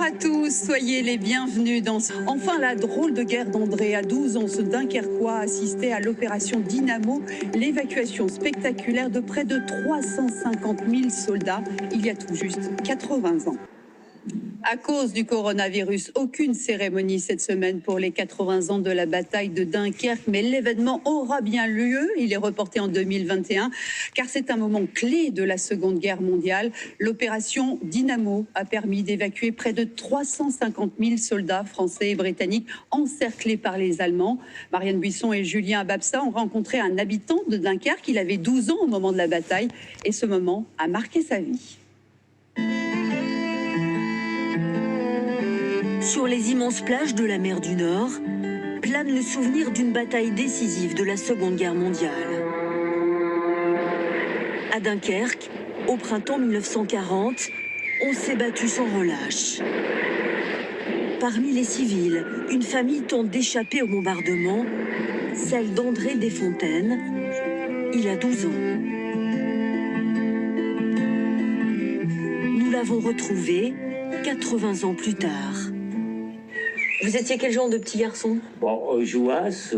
Bonjour à tous, soyez les bienvenus dans enfin la drôle de guerre d'André. À 12 ans, ce Dunkerquois assistait à l'opération Dynamo, l'évacuation spectaculaire de près de 350 000 soldats il y a tout juste 80 ans. À cause du coronavirus, aucune cérémonie cette semaine pour les 80 ans de la bataille de Dunkerque, mais l'événement aura bien lieu. Il est reporté en 2021, car c'est un moment clé de la Seconde Guerre mondiale. L'opération Dynamo a permis d'évacuer près de 350 000 soldats français et britanniques encerclés par les Allemands. Marianne Buisson et Julien Babsa ont rencontré un habitant de Dunkerque. Il avait 12 ans au moment de la bataille et ce moment a marqué sa vie. Sur les immenses plages de la mer du Nord, plane le souvenir d'une bataille décisive de la Seconde Guerre mondiale. À Dunkerque, au printemps 1940, on s'est battu sans relâche. Parmi les civils, une famille tente d'échapper au bombardement, celle d'André Desfontaines. Il a 12 ans. Nous l'avons retrouvé 80 ans plus tard. Vous étiez quel genre de petit garçon? Bon, jouasse,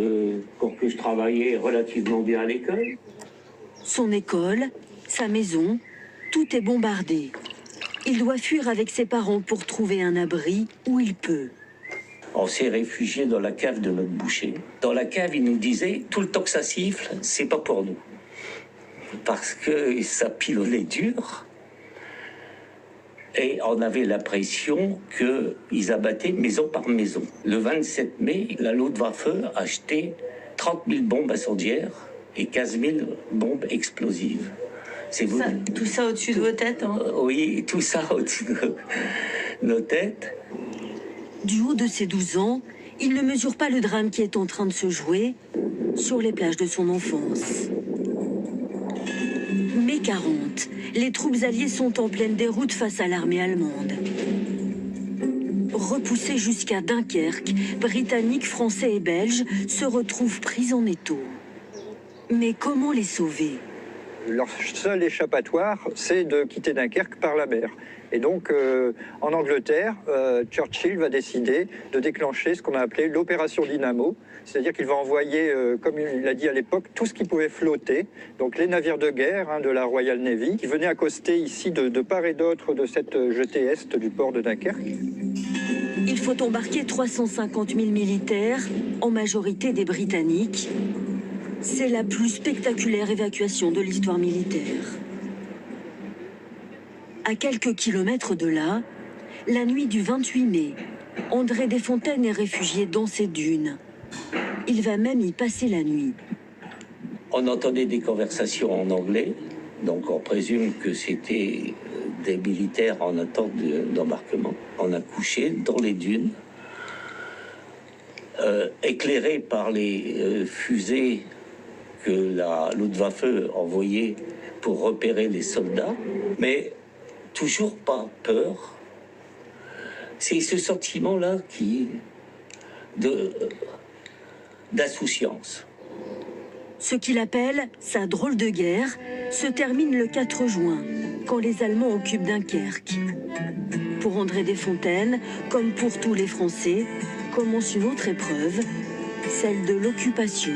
quoique je travaillais relativement bien à l'école. Son école, sa maison, tout est bombardé. Il doit fuir avec ses parents pour trouver un abri où il peut. On s'est réfugié dans la cave de notre boucher. Dans la cave, il nous disait, tout le temps que ça siffle, c'est pas pour nous. Parce que ça pilonnait dur. Et on avait l'impression qu'ils abattaient maison par maison. Le 27 mai, la Luftwaffe a acheté 30 000 bombes incendiaires et 15 000 bombes explosives. Tout ça au-dessus de vos têtes, hein? Oui, tout ça au-dessus de nos têtes. Du haut de ses 12 ans, il ne mesure pas le drame qui est en train de se jouer sur les plages de son enfance. Mai 40, les troupes alliées sont en pleine déroute face à l'armée allemande. Repoussés jusqu'à Dunkerque, Britanniques, Français et Belges se retrouvent pris en étau. Mais comment les sauver? Leur seul échappatoire, c'est de quitter Dunkerque par la mer. Et donc, en Angleterre, Churchill va décider de déclencher ce qu'on a appelé l'opération Dynamo. C'est-à-dire qu'il va envoyer, comme il l'a dit à l'époque, tout ce qui pouvait flotter. Donc les navires de guerre de la Royal Navy, qui venaient accoster ici de part et d'autre de cette jetée est du port de Dunkerque. Il faut embarquer 350 000 militaires, en majorité des Britanniques. C'est la plus spectaculaire évacuation de l'histoire militaire. À quelques kilomètres de là, la nuit du 28 mai, André Desfontaines est réfugié dans ces dunes. Il va même y passer la nuit. On entendait des conversations en anglais, donc on présume que c'était des militaires en attente d'embarquement. On a couché dans les dunes, éclairés par les fusées que la Luftwaffe envoyait pour repérer les soldats, mais toujours pas peur. C'est ce sentiment-là d'insouciance. Ce qu'il appelle sa drôle de guerre se termine le 4 juin, quand les Allemands occupent Dunkerque. Pour André Desfontaines, comme pour tous les Français, commence une autre épreuve, celle de l'occupation.